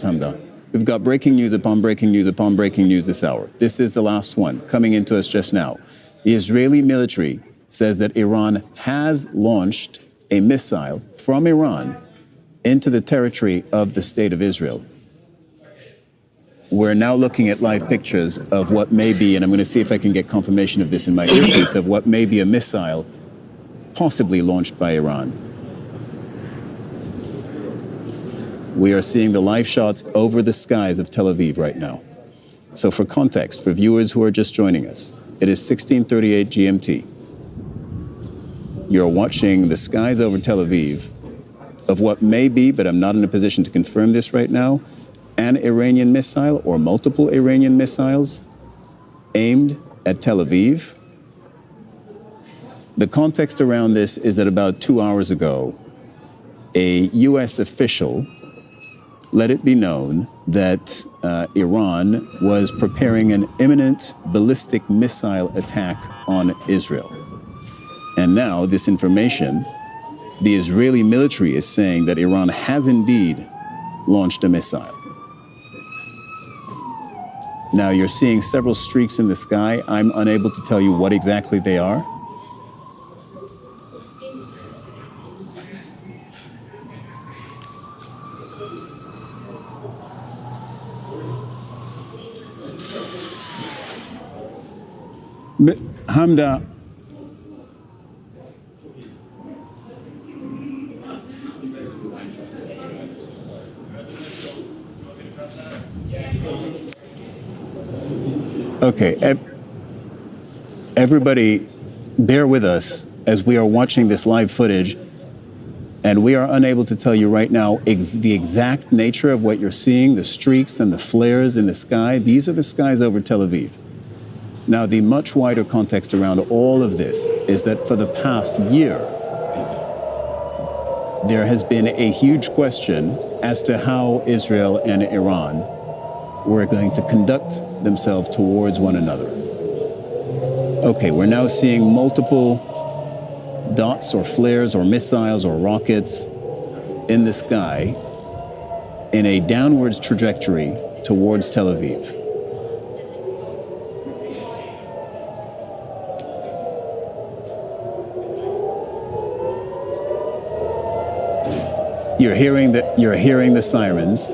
Hamda. We've got breaking news upon breaking news upon breaking news this hour. This is the last one coming into us just now. The Israeli military says that Iran has launched a missile from Iran into the territory of the State of Israel. We're now looking at live pictures of what may be, and I'm going to see if I can get confirmation of this in my earpiece, of what may be a missile possibly launched by Iran. We are seeing the live shots over the skies of Tel Aviv right now. So for context, for viewers who are just joining us, it is 16:38 GMT. You're watching the skies over Tel Aviv of what may be, but I'm not in a position to confirm this right now, an Iranian missile or multiple Iranian missiles aimed at Tel Aviv. The context around this is that about 2 hours ago, a U.S. official let it be known that Iran was preparing an imminent ballistic missile attack on Israel. And now this information, the Israeli military is saying that Iran has indeed launched a missile. Now you're seeing several streaks in the sky. I'm unable to tell you what exactly they are. Hamda, okay, everybody bear with us as we are watching this live footage, and we are unable to tell you right now the exact nature of what you're seeing, the streaks and the flares in the sky. These are the skies over Tel Aviv. Now, the much wider context around all of this is that for the past year, there has been a huge question as to how Israel and Iran were going to conduct themselves towards one another. Okay, we're now seeing multiple dots or flares or missiles or rockets in the sky in a downwards trajectory towards Tel Aviv. You're hearing the sirens.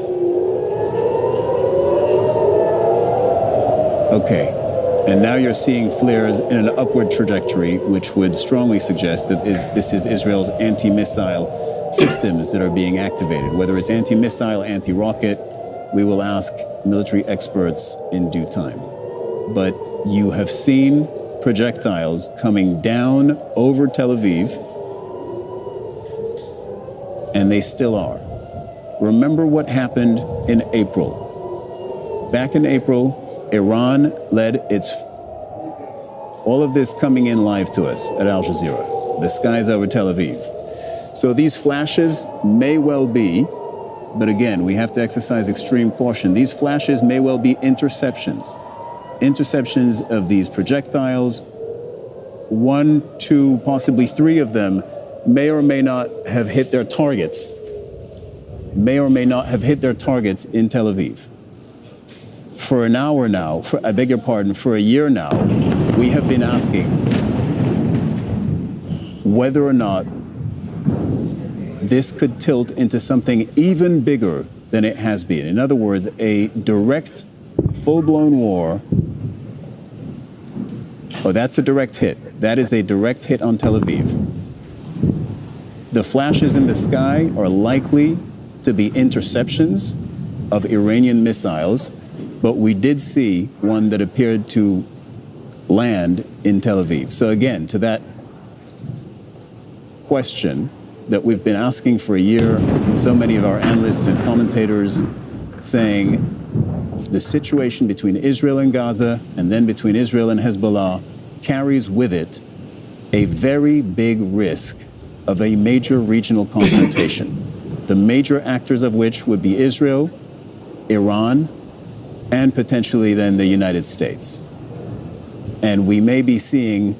Okay, and now you're seeing flares in an upward trajectory, which would strongly suggest that this is Israel's anti-missile systems that are being activated. Whether it's anti-missile, anti-rocket, we will ask military experts in due time. But you have seen projectiles coming down over Tel Aviv, and they still are. Remember what happened in April. Back in April, Iran led all of this coming in live to us at Al Jazeera, the skies over Tel Aviv. So these flashes may well be, but again, we have to exercise extreme caution. These flashes may well be interceptions of these projectiles. 1, 2, possibly 3 of them may or may not have hit their targets, in Tel Aviv. For an hour now, for a year now, we have been asking whether or not this could tilt into something even bigger than it has been. In other words, a direct, full-blown war. Oh, that's a direct hit. That is a direct hit on Tel Aviv. The flashes in the sky are likely to be interceptions of Iranian missiles, but we did see one that appeared to land in Tel Aviv. So again, to that question that we've been asking for a year, so many of our analysts and commentators saying the situation between Israel and Gaza and then between Israel and Hezbollah carries with it a very big risk of a major regional confrontation, the major actors of which would be Israel, Iran, and potentially then the United States. And we may be seeing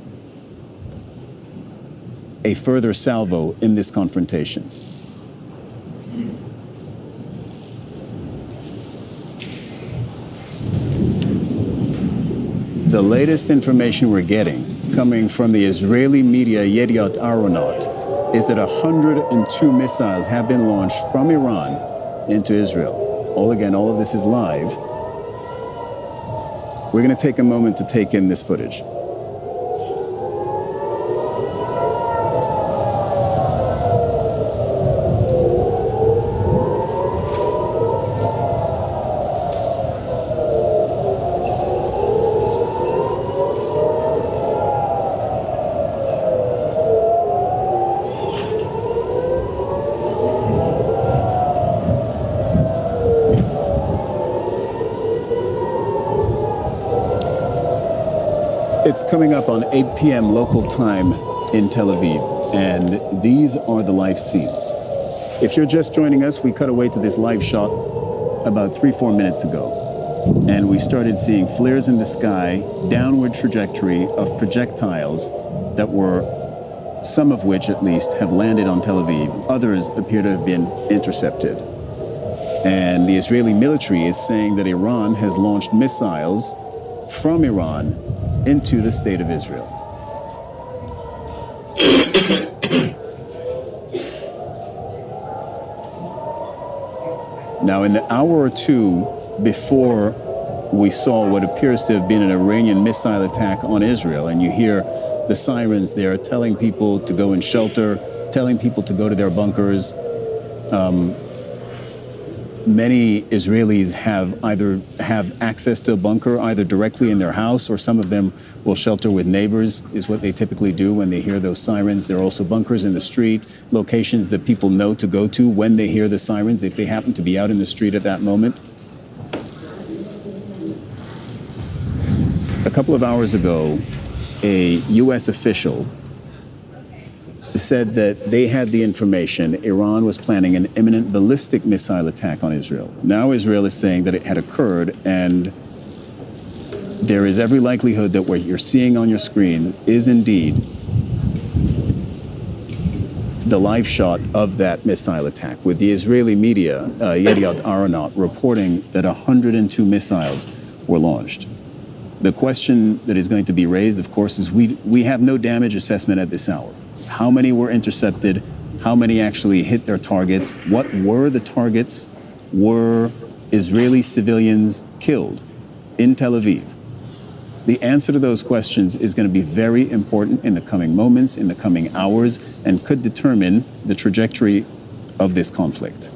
a further salvo in this confrontation. The latest information we're getting, coming from the Israeli media Yediot Aharonot, is that 102 missiles have been launched from Iran into Israel. All of this is live. We're going to take a moment to take in this footage. It's coming up on 8 p.m. local time in Tel Aviv, and these are the live scenes. If you're just joining us, we cut away to this live shot about 3-4 minutes ago, and we started seeing flares in the sky, downward trajectory of projectiles that were, some of which at least, have landed on Tel Aviv. Others appear to have been intercepted. And the Israeli military is saying that Iran has launched missiles from Iran into the state of Israel. Now, in the hour or two before we saw what appears to have been an Iranian missile attack on Israel, and you hear the sirens there telling people to go and shelter, telling people to go to their bunkers. Many Israelis have access to a bunker either directly in their house, or some of them will shelter with neighbors, is what they typically do when they hear those sirens. There are also bunkers in the street, locations that people know to go to when they hear the sirens, if they happen to be out in the street at that moment. A couple of hours ago, a U.S. official said that they had the information Iran was planning an imminent ballistic missile attack on Israel. Now Israel is saying that it had occurred, and there is every likelihood that what you're seeing on your screen is indeed the live shot of that missile attack, with the Israeli media, Yediot Aharonot, reporting that 102 missiles were launched. The question that is going to be raised, of course, is we have no damage assessment at this hour. How many were intercepted? How many actually hit their targets? What were the targets? Were Israeli civilians killed in Tel Aviv? The answer to those questions is going to be very important in the coming moments, in the coming hours, and could determine the trajectory of this conflict.